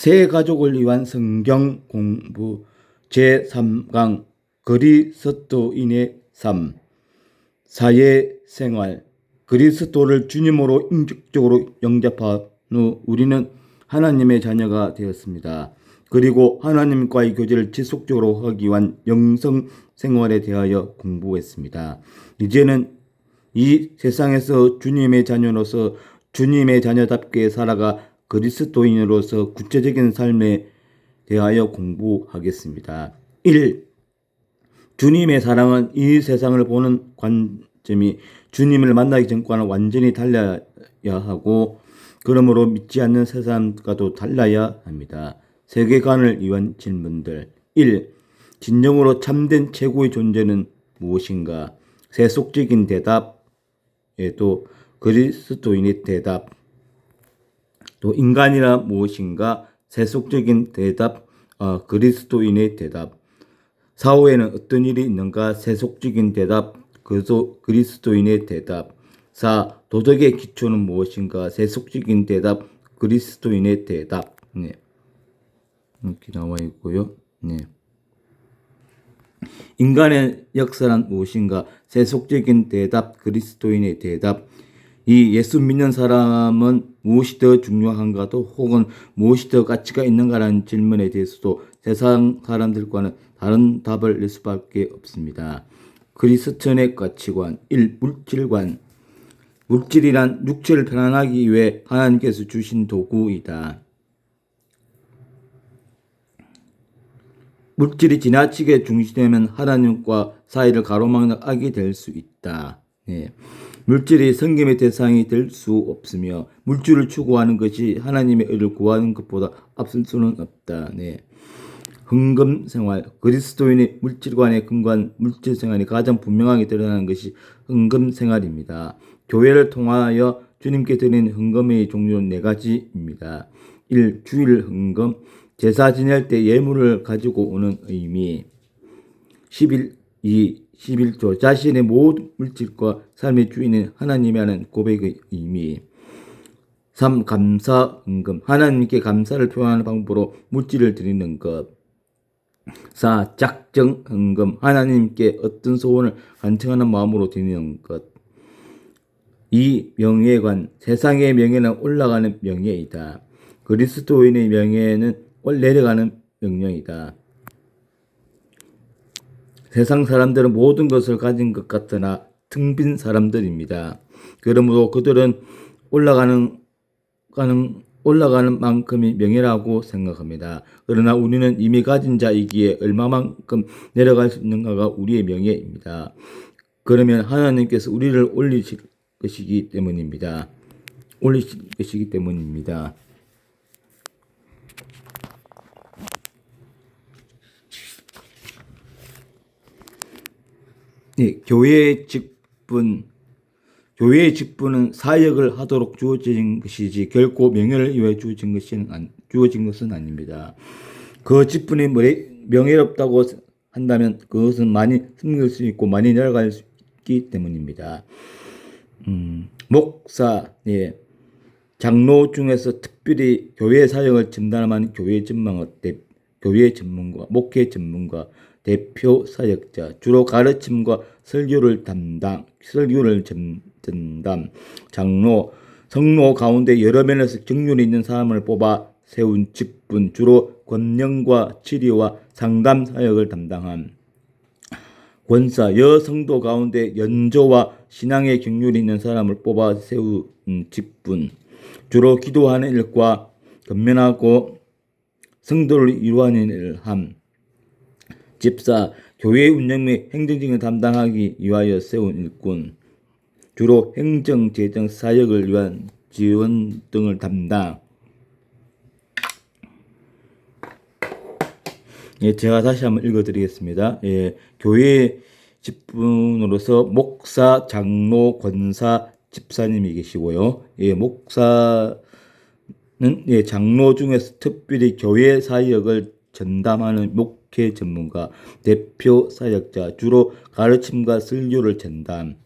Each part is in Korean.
새 가족을 위한 성경 공부 제3강 그리스도인의 삶 사회생활. 그리스도를 주님으로 인격적으로 영접한 후 우리는 하나님의 자녀가 되었습니다. 그리고 하나님과의 교제를 지속적으로 하기 위한 영성 생활에 대하여 공부했습니다. 이제는 이 세상에서 주님의 자녀로서 주님의 자녀답게 살아가 그리스도인으로서 구체적인 삶에 대하여 공부하겠습니다. 1. 주님의 사랑은 이 세상을 보는 관점이 주님을 만나기 전과는 완전히 달라야 하고 그러므로 믿지 않는 세상과도 달라야 합니다. 세계관을 위한 질문들. 1. 진정으로 참된 최고의 존재는 무엇인가? 세속적인 대답에도 그리스도인의 대답. 또 인간이라 무엇인가? 세속적인 대답, 그리스도인의 대답. 사후에는 어떤 일이 있는가? 세속적인 대답, 그리스도인의 대답. 4. 도덕의 기초는 무엇인가? 세속적인 대답, 그리스도인의 대답. 네. 이렇게 나와 있고요. 네. 인간의 역사란 무엇인가? 세속적인 대답, 그리스도인의 대답. 이 예수 믿는 사람은 무엇이 더 중요한가도 혹은 무엇이 더 가치가 있는가라는 질문에 대해서도 세상 사람들과는 다른 답을 낼 수밖에 없습니다. 크리스천의 가치관. 1. 물질관. 물질이란 육체를 편안하기 위해 하나님께서 주신 도구이다. 물질이 지나치게 중시되면 하나님과 사이를 가로막는 악이 될 수 있다. 네. 물질이 섬김의 대상이 될 수 없으며 물질을 추구하는 것이 하나님의 의를 구하는 것보다 앞설 수는 없다. 네. 헌금 생활. 그리스도인의 물질관에 근거한 물질 생활이 가장 분명하게 드러나는 것이 헌금 생활입니다. 교회를 통하여 주님께 드리는 헌금의 종류는 4가지입니다. 1. 주일 헌금. 제사 지낼 때 예물을 가지고 오는 의미. 2. 11조. 자신의 모든 물질과 삶의 주인은 하나님이라는 고백의 의미. 3. 감사 헌금. 하나님께 감사를 표현하는 방법으로 물질을 드리는 것. 4. 작정 헌금. 하나님께 어떤 소원을 간청하는 마음으로 드리는 것. 2. 명예관. 세상의 명예는 올라가는 명예이다. 그리스도인의 명예는 내려가는 명령이다. 세상 사람들은 모든 것을 가진 것 같으나 텅 빈 사람들입니다. 그러므로 그들은 올라가는 만큼이 명예라고 생각합니다. 그러나 우리는 이미 가진 자이기에 얼마만큼 내려갈 수 있는가가 우리의 명예입니다. 그러면 하나님께서 우리를 올리실 것이기 때문입니다. 네, 교회의 직분은 사역을 하도록 주어진 것이지 결코 명예를 위해 주어진 것은 아닙니다. 그 직분이 명예롭다고 한다면 그것은 많이 숨길 수 있고 많이 내려갈 수 있기 때문입니다. 목사, 예, 장로 중에서 특별히 교회 사역을 전담하는 교회 전문가, 목회 전문가, 대표 사역자, 주로 가르침과 설교를 전담, 장로, 성로 가운데 여러 면에서 경륜이 있는 사람을 뽑아 세운 직분, 주로 권능과 치료와 상담 사역을 담당함. 권사, 여성도 가운데 연조와 신앙의 경륜이 있는 사람을 뽑아 세운 직분, 주로 기도하는 일과 건면하고 성도를 위로하는 일을 함. 집사, 교회 운영 및 행정직을 담당하기 위하여 세운 일꾼, 주로 행정, 재정, 사역을 위한 지원 등을 담당. 예, 제가 다시 한번 읽어드리겠습니다. 예, 교회 직분으로서 목사, 장로, 권사, 집사님이 계시고요. 예, 목사는 장로 중에서 특별히 교회 사역을 전담하는 목회 전문가, 대표 사역자, 주로 가르침과 설교를 전담.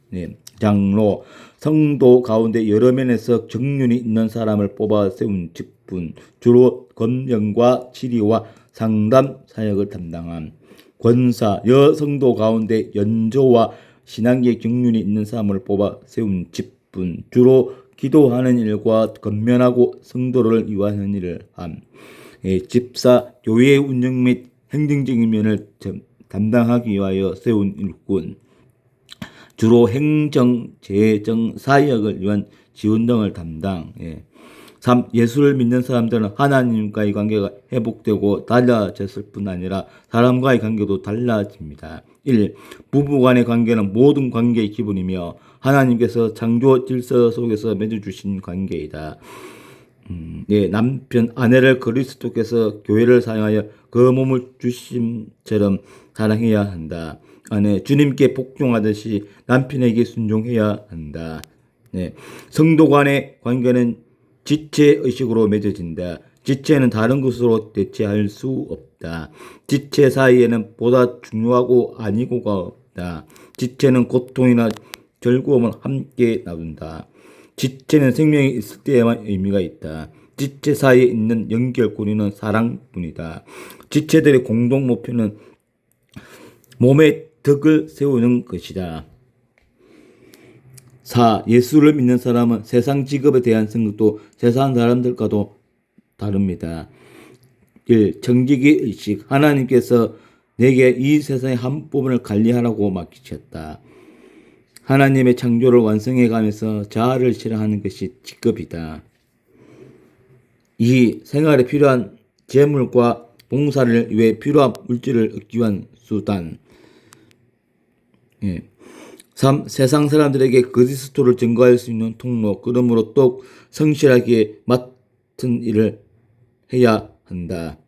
장로, 성도 가운데 여러 면에서 경륜이 있는 사람을 뽑아 세운 직분, 주로 권면과 치리와 상담 사역을 담당함. 권사, 여성도 가운데 연조와 신앙의 경륜이 있는 사람을 뽑아 세운 직분, 주로 기도하는 일과 권면하고 성도를 위하는 일을 함. 집사, 교회 운영 및 행정적인 면을 담당하기 위하여 세운 일꾼, 주로 행정, 재정, 사역을 위한 지원 등을 담당. 3. 예수를 믿는 사람들은 하나님과의 관계가 회복되고 달라졌을 뿐 아니라 사람과의 관계도 달라집니다. 1. 부부간의 관계는 모든 관계의 기본이며 하나님께서 창조 질서 속에서 맺어주신 관계이다. 남편, 아내를 그리스도께서 교회를 사용하여 그 몸을 주심처럼 사랑해야 한다. 아내, 주님께 복종하듯이 남편에게 순종해야 한다. 성도 간의 관계는 지체의식으로 맺어진다. 지체는 다른 것으로 대체할 수 없다. 지체 사이에는 보다 중요하고 아니고가 없다. 지체는 고통이나 즐거움을 함께 나눈다. 지체는 생명이 있을 때에만 의미가 있다. 지체 사이에 있는 연결고리는 사랑뿐이다. 지체들의 공동 목표는 몸의 덕을 세우는 것이다. 4. 예수를 믿는 사람은 세상 직업에 대한 생각도 세상 사람들과도 다릅니다. 1. 정직의 의식. 하나님께서 내게 이 세상의 한 부분을 관리하라고 맡기셨다. 하나님의 창조를 완성해 가면서 자아를 실현하는 것이 직업이다. 2. 생활에 필요한 재물과 봉사를 위해 필요한 물질을 얻기 위한 수단. 3. 세상 사람들에게 그리스도를 증거할 수 있는 통로. 그러므로 또 성실하게 맡은 일을 해야 한다.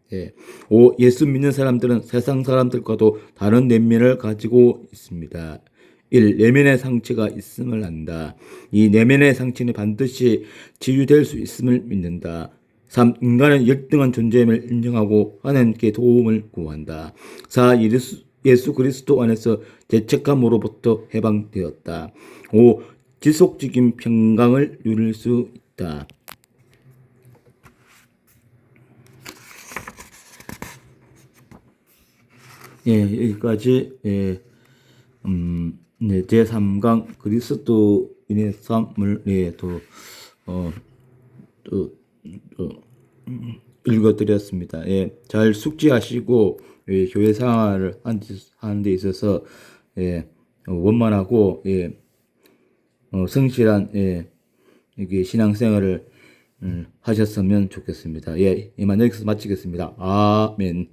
5. 예수 믿는 사람들은 세상 사람들과도 다른 내면을 가지고 있습니다. 1. 내면의 상처가 있음을 안다. 2. 내면의 상처는 반드시 치유될 수 있음을 믿는다. 3. 인간은 열등한 존재임을 인정하고 하나님께 도움을 구한다. 4. 예수 그리스도 안에서 죄책감으로부터 해방되었다. 5. 지속적인 평강을 누릴 수 있다. 여기까지 제3강 그리스도인의 삶을 읽어드렸습니다. 잘 숙지하시고 교회 생활을 하는 데 있어서 원만하고 성실한 이게 신앙생활을 하셨으면 좋겠습니다. 이만 여기서 마치겠습니다. 아멘.